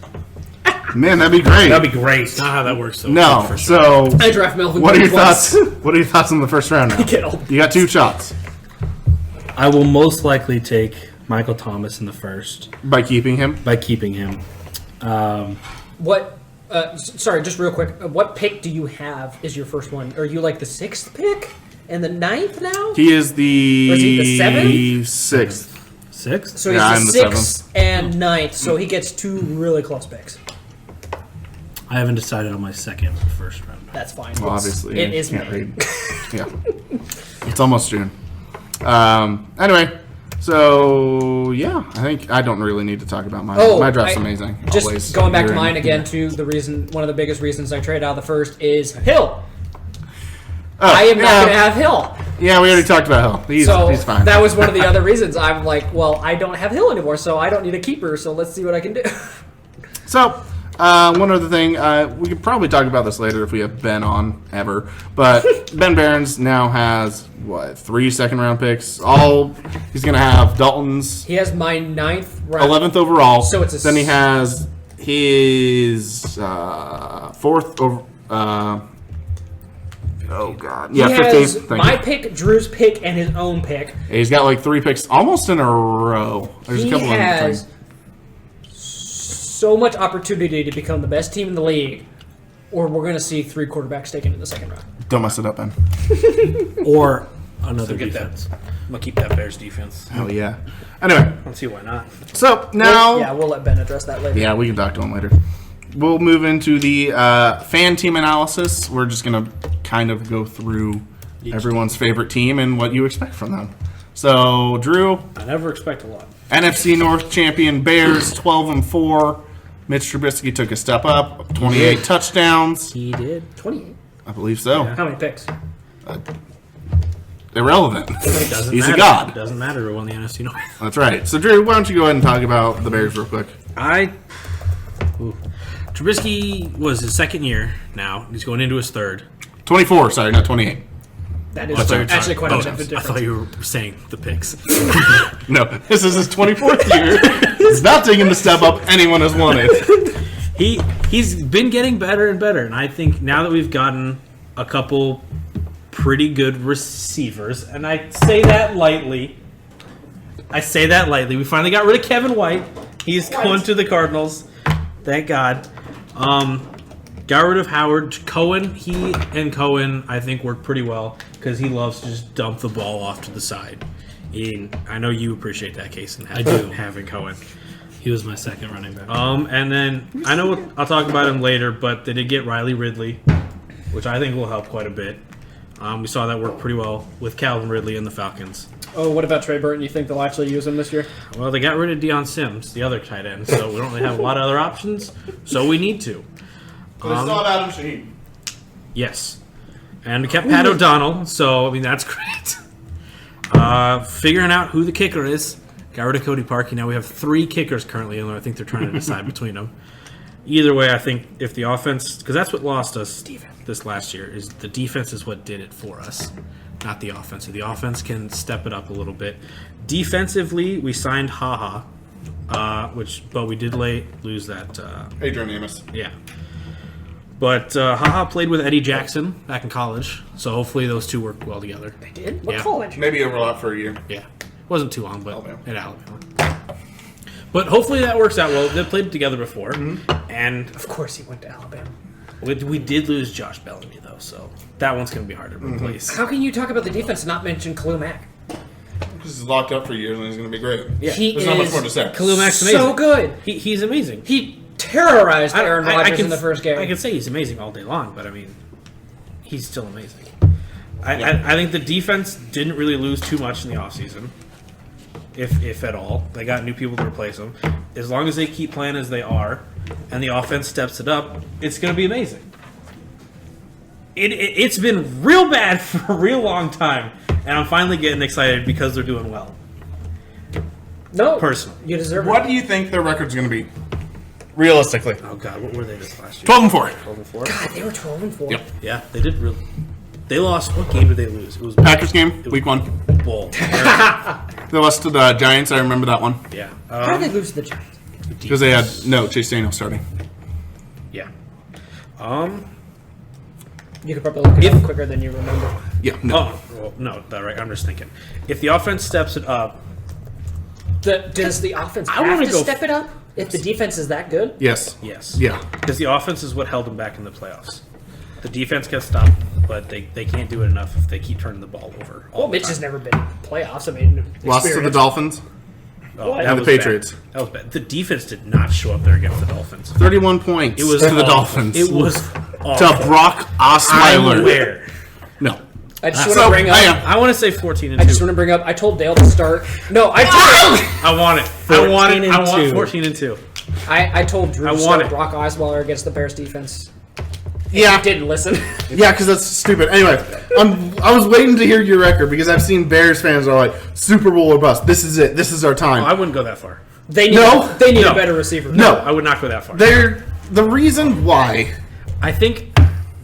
Man, that'd be great. That'd be great. It's not how that works, though. No. For sure. So I draft Melvin what are your Gordon twice. thoughts? What are your thoughts on the first round now? Get all- You got 2 shots I will most likely take Michael Thomas in the first by keeping him. by keeping him. What? Sorry, just real quick. What pick do you have? Is your first one? Are you like the 6th pick and the 9th now? He is the Or is he the 7th? 6th. 6th? So Yeah, I'm he's the the 6th and 9th. So he gets 2 really close picks. I haven't decided on my second or first round. That's fine. Well, obviously, it you is can't May. read. Yeah, it's almost June. Anyway, so yeah, I think I don't really need to talk about mine. Oh, My draft's I- amazing. Just always. going back to You're in- mine again, too. One of the biggest reasons I trade out of the first is Hill. Oh, I am not yeah. going to have Hill. Yeah, we already talked about Hill. He's fine. That was one of the other reasons. I'm like, well, I don't have Hill anymore, so I don't need a keeper. So let's see what I can do. So, One other thing, we could probably talk about this later if we have Ben on ever. But Ben Barons now has 3 second-round picks. He's going to have Dalton's He has my 9th round. 11th overall. So it's a then he has his 4th over. Oh God! Yeah, He 15th. has Thank my you. pick, Drew's pick, and his own pick. He's got like 3 picks almost in a row. There's He a couple has of them. so much opportunity to become the best team in the league, or we're going to see 3 quarterbacks taken in the second round. Don't mess it up, Ben. Or another Get that. defense. I'm gonna keep that Bears defense. Hell yeah. Anyway, I don't see why not. so now. Yeah, we'll let Ben address that later. Yeah, we can talk to him later. We'll move into the fan team analysis. We're just going to kind of go through everyone's favorite team and what you expect from them. So, Drew, I never expect a lot. NFC North champion Bears, 12-4. Mitch Trubisky took a step up, 28 touchdowns. He did. 28. I believe so. How many picks? Irrelevant. Doesn't He's matter. a god. Doesn't matter who won the NFC North. That's right. So, Drew, why don't you go ahead and talk about the Bears real quick? Trubisky was his second year now. He's going into his third. 24, sorry, not 28. That is sorry. actually quite a bit I different. thought you were saying the picks. No, this is his 24th year. He's not taking the step up anyone has wanted. He's been getting better and better, and I think now that we've gotten a couple pretty good receivers, and I say that lightly. We finally got rid of Kevin White. He's going to the Cardinals. Thank God. Got rid of Howard. Cohen, he and Cohen, I think, work pretty well because he loves to just dump the ball off to the side. I know you appreciate that, Case, and having Cohen. He was my second running back. And then I know I'll talk about him later, but they did get Riley Ridley, which I think will help quite a bit. We saw that work pretty well with Calvin Ridley and the Falcons. Oh, what about Trey Burton? You think they'll actually use him this year? Well, they got rid of Deion Sims, the other tight end, so we don't really have a lot of other options. So we need to. But it's not Adam Shaheen. Yes. And we kept Pat O'Donnell, so, I mean, that's great. Figuring out who the kicker is. Got rid of Cody Parkey. Now we have 3 kickers currently, and I think they're trying to decide between them. Either way, I think if the offense, because that's what lost us this last year, is the defense is what did it for us, not the offense. So the offense can step it up a little bit. Defensively, we signed HaHa, but we did lose that. Adrian Amos. Yeah. But HaHa played with Eddie Jackson back in college, so hopefully those two work well together. They did? What Yeah. college? Maybe overlap for a year. Yeah. Wasn't too long, but Alabama. at Alabama. But hopefully that works out well. They played together before, and Of course he went to Alabama. we did lose Josh Bellamy, though, so that one's going to be hard to replace. How can you talk about the defense and not mention Khalil Mack? Because he's locked up for years and he's going to be great. Yeah. He There's not much is more to say. Khalil Mack's amazing. so good. He's amazing. He terrorized Aaron I Rodgers can- in the first game. I can say he's amazing all day long, but I mean, he's still amazing. I think the defense didn't really lose too much in the offseason, if at all. They got new people to replace them. As long as they keep playing as they are, and the offense steps it up, it's going to be amazing. It's been real bad for a real long time, and I'm finally getting excited because they're doing well. no, Personally. you deserve What it. do you think their record's going to be? Realistically. Oh God, what were they this last year? 12-4. 12-4. God, they were 12-4. Yep. Yeah, they did really. They lost. What game did they lose? It was Packers game, week 1. Bull. They lost to the Giants. I remember that one. Yeah. How did they lose to the Giants? Because they had Chase Daniel starting. Yeah. You could probably look it up quicker than you remember. Yeah. No. Oh well, no, that right. I'm just thinking. If the offense steps it up, Does the offense I have wanna to go step it up if the defense is that good? Yes. yes. Yeah. Because the offense is what held them back in the playoffs. The defense gets stopped, but they can't do it enough if they keep turning the ball over. all Well, the Mitch time. has never been in playoffs. I mean, Lost to the experience. Dolphins. Oh, What? that And the was bad. Patriots. That was bad. The defense did not show up there against the Dolphins. 31 points It was to the awful. Dolphins. It was to awful. Brock I'm Osweiler. aware. No. I just want So, to bring up. I want to say 14 and I 2. just want to bring up. I told Dale to start. No, I told. I want it. I want it. 14 I and want 2. 14 and 2. I told Drew I to want start it. Brock Osweiler against the Bears defense. Yeah. He didn't listen. Yeah, because that's stupid. Anyway, I was waiting to hear your record because I've seen Bears fans are like, Super Bowl or bust. This is it. This is our time. I wouldn't go that far. They need. No. They need No. a better receiver. No. I would not go that far. They're the reason why. I think,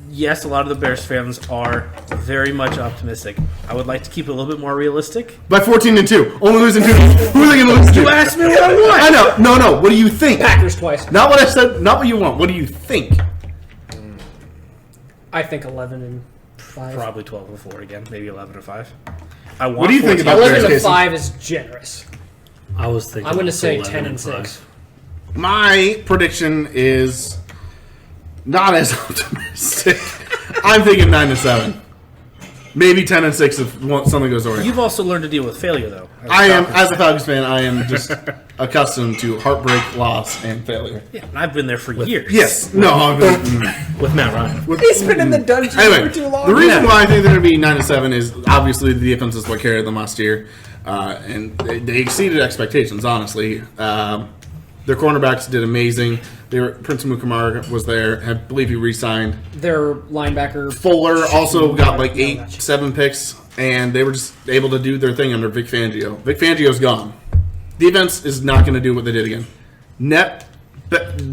yes, a lot of the Bears fans are very much optimistic. I would like to keep it a little bit more realistic. By 14-2. Only losing 2. Who are they going to lose to? You asked me what I want. I know. No. What do you think? Packers twice. Not what I said. Not what you want. What do you think? I think 11-5. Probably 12-4 again, maybe 11-5. I want What do you think 14. about Bears, 11-5 is generous. I was thinking. I'm going to it's say 11 10-6. My prediction is not as optimistic. I'm thinking 9-7. Maybe 10-6 if something goes awry. You've also learned to deal with failure, though. As a Falcons fan, I am just accustomed to heartbreak, loss, and failure. Yeah, and I've been there for years. Yes. No. with Matt Ryan. He's been in the dungeon Anyway, for too long. the reason why I think they're going to be 9-7 is obviously the defense is what carried them last year, and they exceeded expectations. Honestly, their cornerbacks did amazing. Prince Mukamara was there. I believe he re-signed. Their linebacker Fuller also got like 7 picks, and they were just able to do their thing under Vic Fangio. Vic Fangio's gone. Defense is not going to do what they did again.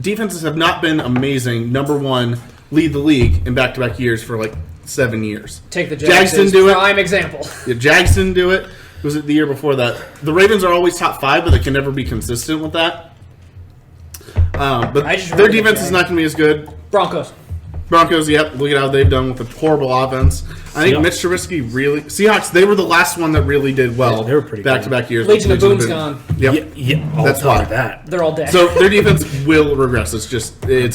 Defenses have not been amazing. Number one, lead the league in back-to-back years for like 7 years. Take the Jags didn't Jags do it. prime example. The Jags didn't do it. Was it the year before that? The Ravens are always top 5, but they can never be consistent with that. But I just their remember the defense is Jags. not going to be as good. Broncos. Yep. Look at how they've done with a horrible offense. I think Seahawks. Mitch Trubisky really... Seahawks, they were the last one that really did well. Yeah, they were pretty back-to-back years. Legion of Boom Boom's gone. Yep. Yeah, That's why why. that. They're all dead. So their defense will regress. It's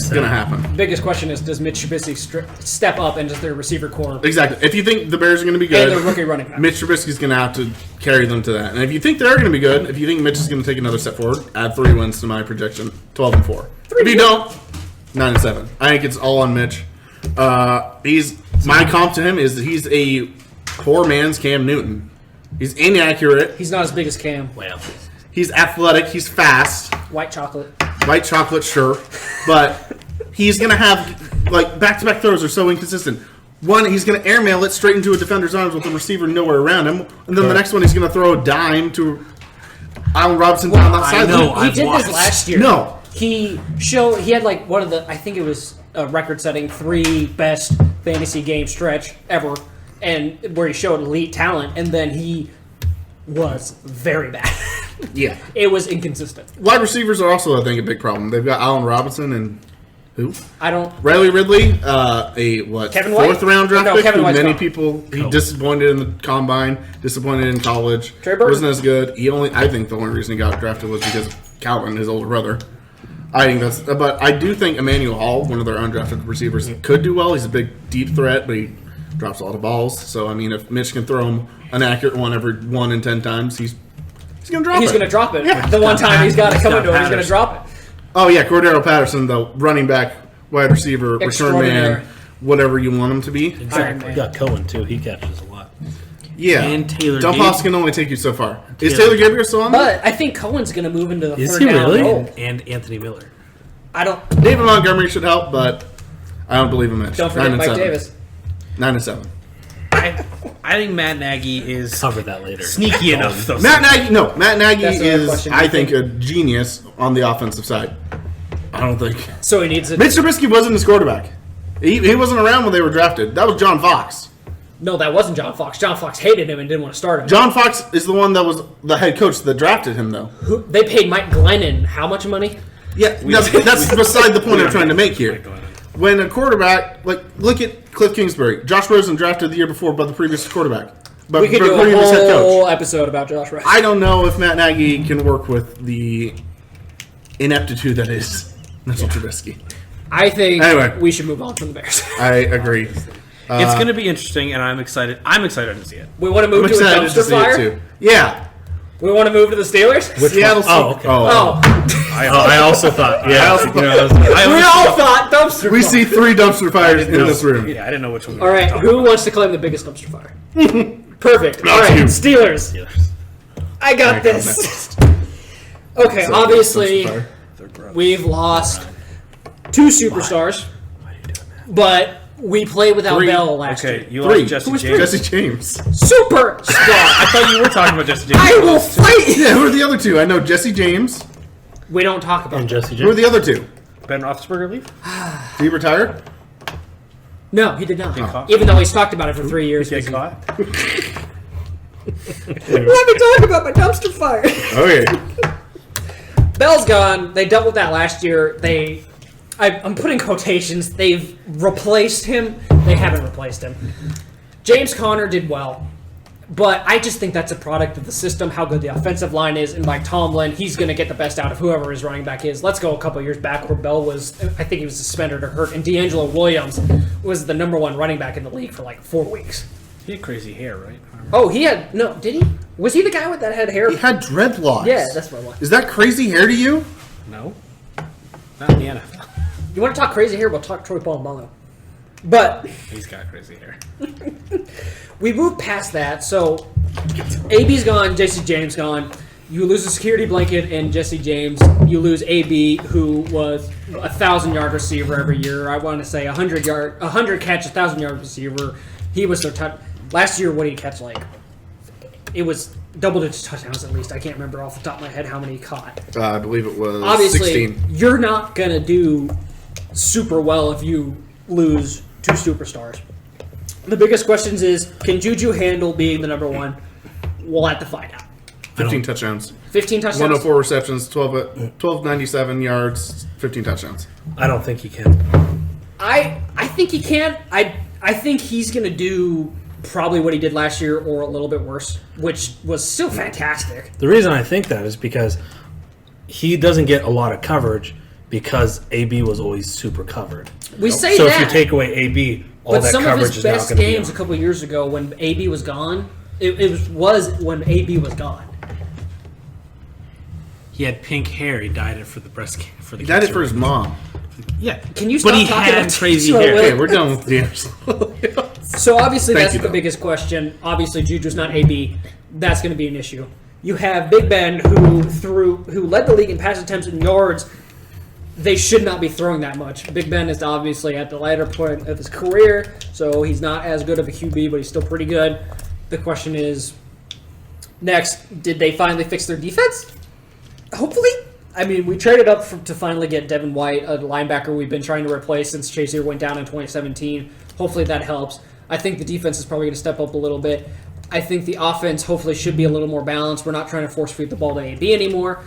going to happen. Biggest question is, does Mitch Trubisky step up and does their receiver core Exactly. If you think the Bears are going to be and good, their rookie running back? Mitch Trubisky's going to have to carry them to that. And if you think they're going to be good, if you think Mitch is going to take another step forward, add 3 wins to my projection, 12-4. If you don't, 9-7. I think it's all on Mitch. My comp to him is that he's a poor man's Cam Newton. He's inaccurate. He's not as big as Cam. Well, He's athletic. He's fast. White chocolate. White chocolate, sure, but he's gonna have like back-to-back throws are so inconsistent. One, he's gonna airmail it straight into a defender's arms with the receiver nowhere around him, and then the next one he's gonna throw a dime to Allen Robinson down that sideline. He did this last year. No. He had like one of the, I think it was a record-setting 3 best fantasy game stretch ever, and where he showed elite talent, and then he was very bad. Yeah. It was inconsistent. Wide receivers are also, I think, a big problem. They've got Allen Robinson and who? I don't. Riley Ridley, Kevin White? 4th-round draft No, pick. Kevin Who White's many gone. people he disappointed in the combine, disappointed in college. Trey Burton? Wasn't as good. I think the only reason he got drafted was because of Calvin, his older brother. I think that's. But I do think Emmanuel Hall, one of their undrafted receivers, could do well. He's a big, deep threat, but he drops a lot of balls. So I mean, if Mitch can throw him an accurate one every 1 in 10 times, he's gonna drop it. He's going to drop it. Yeah. The one time he's got to come into it, he's going to Patterson. drop it. Oh yeah, Cordero Patterson, the running back, wide receiver, return Extraordinary. man, whatever you want him to be. exactly. You got Cohen too. He catches a lot. Yeah, And Taylor dump Gabriel. offs can only take you so far. Is Taylor Gabriel still on? there? But I think Cohen's going to move into the Is third he down really? role. And Anthony Miller. I don't. David Montgomery should help, but I don't believe him. Mitch. Don't forget 9 and Mike 7. Davis. 9-7. I think Matt Nagy is Cover that later. sneaky enough. Though. Matt Nagy That's another is, question. I think, a genius on the offensive side. I don't think So he needs it. Mitch Trubisky wasn't his quarterback. He wasn't around when they were drafted. That was John Fox. No, that wasn't John Fox. John Fox hated him and didn't want to start him. John Fox is the one that was the head coach that drafted him, though. They paid Mike Glennon how much money? Yeah, that's beside the point I'm trying to make here. When a quarterback, like, look at Cliff Kingsbury. Josh Rosen drafted the year before by the previous quarterback. But We could do a previous head whole coach. episode about Josh Rosen. I don't know if Matt Nagy can work with the ineptitude that is Mitchell Trubisky. I think Anyway. we should move on from the Bears. I agree. It's going to be interesting, and I'm excited. I'm excited to see it. We want to I'm move to a excited to dumpster see it, fire. too. Yeah. We want to move to the Steelers. Seattle. Oh, okay. Oh, I also thought. Yeah. also thought- we all thought dumpster We fire. see 3 dumpster fires in this room. Yeah, I didn't know which one. All right, who wants to claim the biggest dumpster fire? Perfect. All right, you. Steelers. I got this. Okay, obviously Dumpster fire. we've lost 2 superstars, but we played without 3. Bell last Okay, year. you 3. lost Jesse Who was James. Jesse James. Superstar. I thought you were talking about Jesse James. I will fight. Yeah, who are the other 2? I know Jesse James. We don't talk about And that. Jesse Who are James. the other 2? Ben Roethlisberger leave? Did he retire? No, he did not. caught? Even though he's talked about it for 3 years. Get caught? Let me talk about my dumpster fire. Okay. Bell's gone. They dealt with that last year. I'm putting quotations. They've replaced him. They haven't replaced him. James Conner did well. But I just think that's a product of the system, how good the offensive line is, and Mike Tomlin, he's going to get the best out of whoever his running back is. Let's go a couple years back where Bell was, I think he was suspended or hurt, and D'Angelo Williams was the number one running back in the league for like 4 weeks. He had crazy hair, right? Oh, did he? Was he the guy with that had hair? He had dreadlocks. Yeah, that's what it was. Is that crazy hair to you? No. Not in the NFL. You want to talk crazy hair? We'll talk Troy Polamalu. But He's got crazy hair. we moved past that, so AB's gone, Jesse James gone. You lose a security blanket in Jesse James. You lose AB, who was a 1,000-yard receiver every year. I want to say 100 catch, 1,000-yard receiver. He was their last year. What did he catch? Like it was double-digit touchdowns at least. I can't remember off the top of my head how many he caught. I believe it was Obviously, 16. you're not gonna do super well if you lose 2 superstars. The biggest questions is, can Juju handle being the number one? We'll have to find out. 15 touchdowns. 15 touchdowns. 104 receptions, 1297 yards, 15 touchdowns. I don't think he can. I think he can. I think he's going to do probably what he did last year or a little bit worse, which was still fantastic. The reason I think that is because he doesn't get a lot of coverage because AB was always super covered. We say So that. if you take away AB, all but that some of coverage his is now best going to be games a on. couple of years ago when AB was gone, it was when AB was gone. He had pink hair. He dyed it for the breast for the. He died it cancer. for his mom. Yeah, Can you stop But he talking had about crazy D'Angelo hair. Williams? Okay, we're done with the So obviously Thank that's you, the though. biggest question. Obviously Juju's not AB. That's going to be an issue. You have Big Ben who led the league in pass attempts and yards. They should not be throwing that much. Big Ben is obviously at the latter point of his career, so he's not as good of a QB, but he's still pretty good. The question is, next, did they finally fix their defense? Hopefully. I mean, we traded up to finally get Devin White, a linebacker we've been trying to replace since Chase Hill went down in 2017. Hopefully that helps. I think the defense is probably going to step up a little bit. I think the offense hopefully should be a little more balanced. We're not trying to force feed the ball to AB anymore.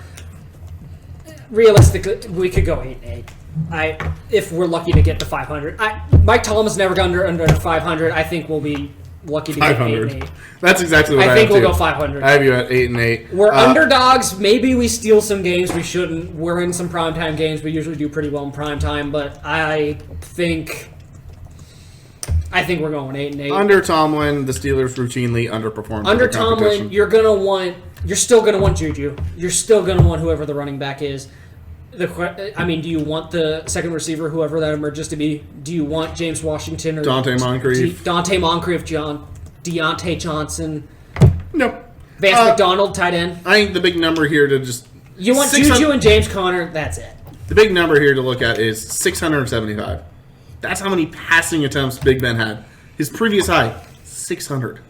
Realistically, we could go 8-8. If we're lucky to get to 500. Mike Tomlin's never gone under 500. I think we'll be lucky to get 500. 8-8. That's exactly what I I think have we'll too. go 500. I have you at 8-8. We're underdogs. Maybe we steal some games we shouldn't. We're in some primetime games. We usually do pretty well in primetime, but I think we're going 8-8. Under Tomlin, the Steelers routinely underperform. Under the competition. Tomlin, you're still gonna want Juju. You're still gonna want whoever the running back is. Do you want the second receiver, whoever that emerges to be? Do you want James Washington or Dante Moncrief. Dante Moncrief, Deontay Johnson, No. Vance McDonald, tight end. I think the big number here to just... You want 600 Juju and James Conner. That's it. The big number here to look at is 675. That's how many passing attempts Big Ben had. His previous high, 600.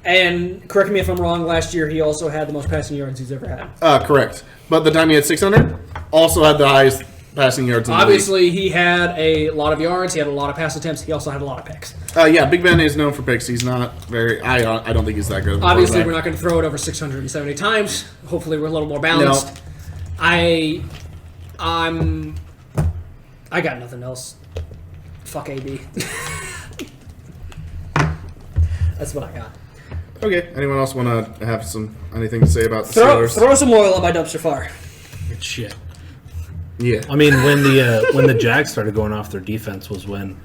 And correct me if I'm wrong, last year he also had the most passing yards he's ever had. Correct. But the time he had 600, also had the highest passing yards in the league. Obviously, he had a lot of yards, he had a lot of pass attempts, he also had a lot of picks. Yeah, Big Ben is known for picks. He's not very... I don't think he's that good. of a Obviously, quarterback. we're not going to throw it over 670 times. Hopefully, we're a little more balanced. No. I got nothing else. Fuck AB. That's what I got. Okay. Anyone else want to have anything to say about the Steelers? Throw some oil on my dumpster fire. Good shit. Yeah. I mean, when the Jags started going off their defense was when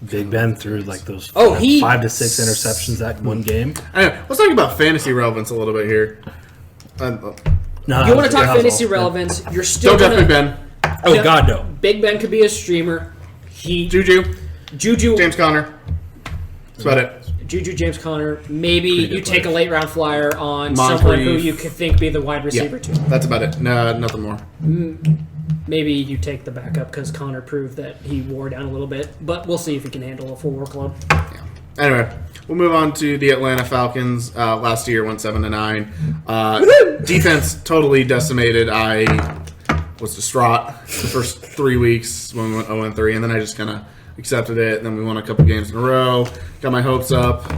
Big Ben threw like those 5 to 6 interceptions that one game. Anyway, let's talk about fantasy relevance a little bit here. No, You want to talk that was fantasy all- relevance? You're still Don't draft gonna, Big Ben. Oh God, no! Big Ben could be a streamer. Juju, Juju, James Conner. That's about it. Juju, James Conner. Maybe you take a late round flyer on Moncrief. someone who you could think be the wide receiver Yeah, too. that's about it. No, nothing more. Maybe you take the backup because Connor proved that he wore down a little bit, but we'll see if he can handle a full workload. Anyway, we'll move on to the Atlanta Falcons. Last year went 7-9. Defense totally decimated. I was distraught the first 3 weeks when we went 0-3, and then I just kind of accepted it. And then we won a couple games in a row, got my hopes up,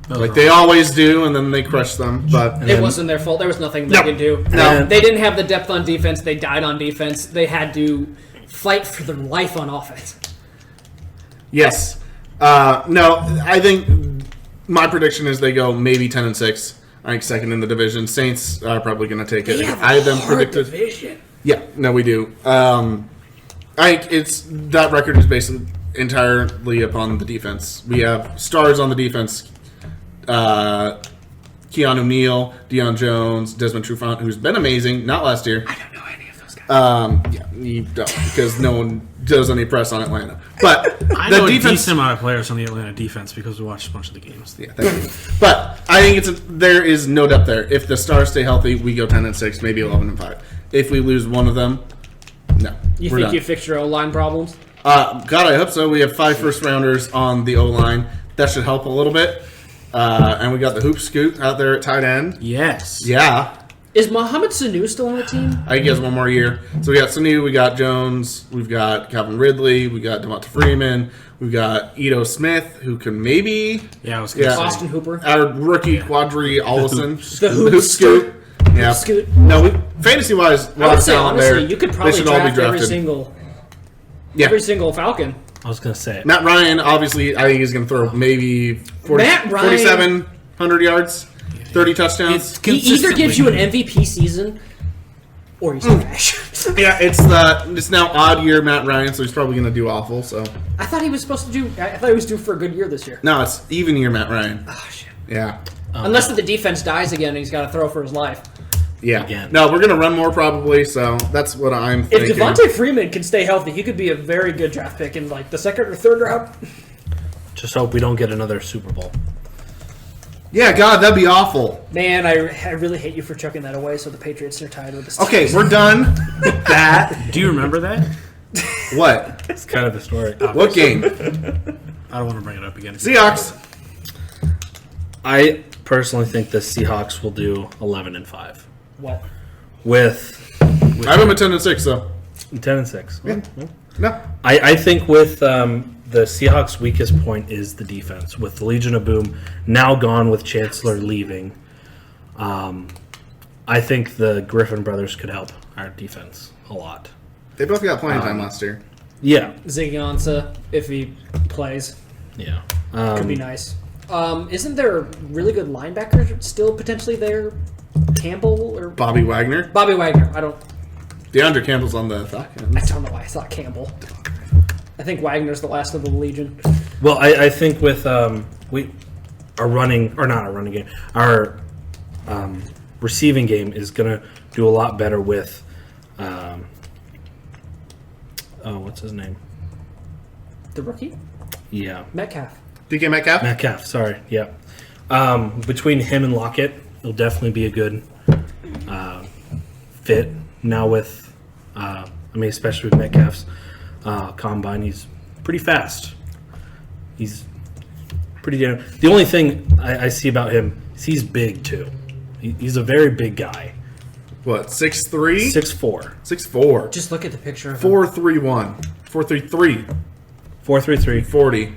like they always do, and then they crushed them. But It wasn't their fault. There was nothing they could do. No. They didn't have the depth on defense. They died on defense. They had to fight for their life on offense. yes, no, I think my prediction is they go maybe 10-6. I think second in the division. Saints are probably going to take it. I have them predicted. Division. Yeah, no, we do. I think that record is based entirely upon the defense. We have stars on the defense. Keanu Neal, Deion Jones, Desmond Trufant, who's been amazing. Not last year. I don't know any of those guys. Yeah, you don't because no one does any press on Atlanta. But I the know a defense. decent amount of players on the Atlanta defense because we watched a bunch of the games. Yeah, thank you. But I think there is no depth there. If the stars stay healthy, we go 10-6, maybe 11-5. If we lose one of them, no. You we're think done. you fixed your O-line problems? God, I hope so. We have 5 first-rounders on the O-line. That should help a little bit. And we got the hoop scoot out there at tight end. Yes. Yeah. Is Mohamed Sanu still on the team? I think he has one more year. So we got Sanu, we got Jones, we've got Calvin Ridley, we got Devonta Freeman, we've got Ito Smith, who can maybe... Yeah, I was going to Yeah. say. Austin Hooper. Our rookie Quadri Allison. The hoop scoot. Yeah. Scoot. No, fantasy-wise, a I lot would of say, talent honestly, there. you could They probably should all be draft every Yeah. single Falcon. I was going to say it. Matt Ryan, obviously, I think he's going to throw maybe 40, Matt Ryan- 4,700 yards, 30 touchdowns. He either gives you an MVP season or he's trash. Yeah, it's now odd year Matt Ryan, so he's probably going to do awful. So I thought he was supposed to do. I thought he was due for a good year this year. no, it's even year Matt Ryan. Oh shit! Yeah, Unless the defense dies again and he's got to throw for his life. yeah. Again. No, we're going to run more probably. So that's what I'm If thinking. Devontae Freeman can stay healthy, he could be a very good draft pick in like the second or third round. Just hope we don't get another Super Bowl. Yeah, God, that'd be awful. Man, I really hate you for chucking that away. So the Patriots are tied with the Steelers. Okay, we're done with that. Do you remember that? What? It's kind of historic. What game? I don't want to bring it up again. Seahawks. I personally think the Seahawks will do 11-5 What? with I have them at 10-6 though. 10-6. No. I think with the Seahawks' weakest point is the defense. With the Legion of Boom now gone with Chancellor leaving, I think the Griffin brothers could help our defense a lot. They both got playing time last year. Yeah, Ziggy Ansah, if he plays, yeah. could be nice. Isn't there a really good linebacker still potentially there? Campbell or Bobby Wagner. Bobby Wagner? I don't DeAndre Campbell's on the Falcons. know why I thought Campbell. I think Wagner's the last of the Legion. Well, I think with our running or not our running game, our receiving game is gonna do a lot better with what's his name? The rookie? Yeah, Metcalf. DK Metcalf. Metcalf. Sorry, yeah. Between him and Lockett, it'll definitely be a good fit. Now with, especially with Metcalf's combine, he's pretty fast. He's pretty damn. The only thing I see about him is he's big too. He's a very big guy. What? 6'3"? 6'4", 6'4". Just look at the picture of him. 4'3'1". 4'3'3". 4'3", 40.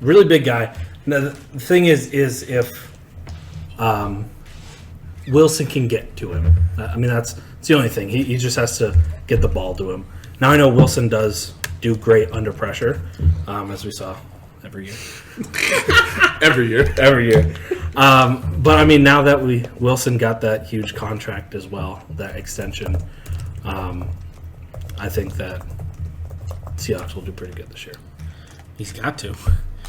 really big guy. Now the thing is if Wilson can get to him. That's the only thing. He just has to get the ball to him. Now I know Wilson does do great under pressure, as we saw every year. Every year. Every year. But now that Wilson got that huge contract as well, that extension, I think that Seahawks will do pretty good this year. He's got to.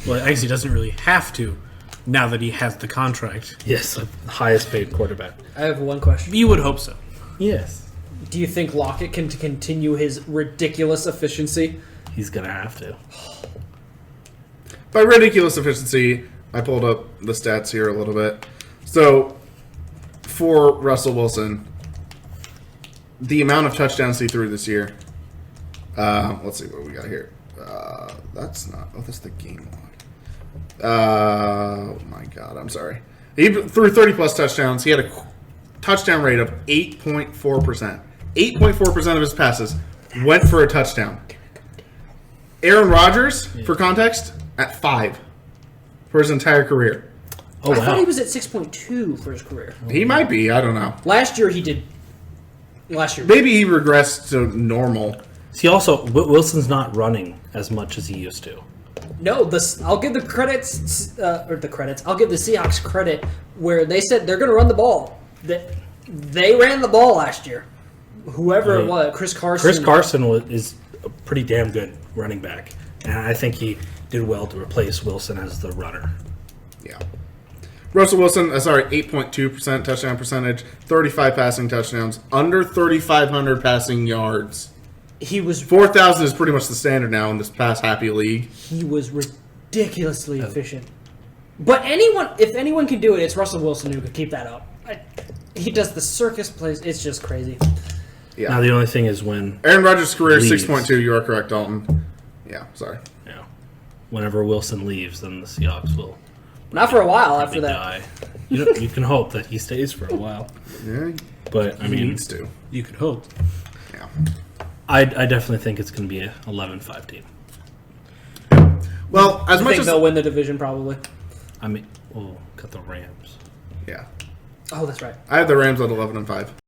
Well, I guess he doesn't really have to now that he has the contract. Yes, the highest paid quarterback. I have one question. You would hope so. Yes. Do you think Lockett can continue his ridiculous efficiency? He's going to have to. By ridiculous efficiency, I pulled up the stats here a little bit. So, for Russell Wilson, the amount of touchdowns he threw this year. Let's see what we got here. That's the game log. Oh my God, I'm sorry. He threw 30 plus touchdowns. He had touchdown rate of 8.4%. 8.4% of his passes went for a touchdown. Aaron Rodgers, for context, at 5 for his entire career. Oh I thought he wow. was at 6.2 for his career. He might be. I don't know. Last year he did. Last year. Maybe he regressed to normal. See, also Wilson's not running as much as he used to. No, I'll give the credits, I'll give the Seahawks credit where they said they're going to run the ball. They ran the ball last year. Whoever it was, Chris Carson. Chris Carson is a pretty damn good running back, and I think he did well to replace Wilson as the runner. Yeah. Russell Wilson, 8.2% touchdown percentage, 35 passing touchdowns, under 3,500 passing yards. He was 4,000 is pretty much the standard now in this past happy league. he was ridiculously efficient. But if anyone can do it, it's Russell Wilson who could keep that up. He does the circus plays. It's just crazy. Yeah. Now the only thing is when Aaron Rodgers' career is leaves. 6.2. You are correct, Dalton. Yeah, sorry. whenever Wilson leaves, then the Seahawks will Not for a while probably after that. die. You can hope that he stays for a while, Yeah, but I he mean, needs to. You could hope. Yeah. I definitely think it's going to be a 11-5 team. Well, as I much think as they'll win the division probably. I mean, we'll cut the Rams. yeah, Oh, that's right. I had the Rams at 11-5.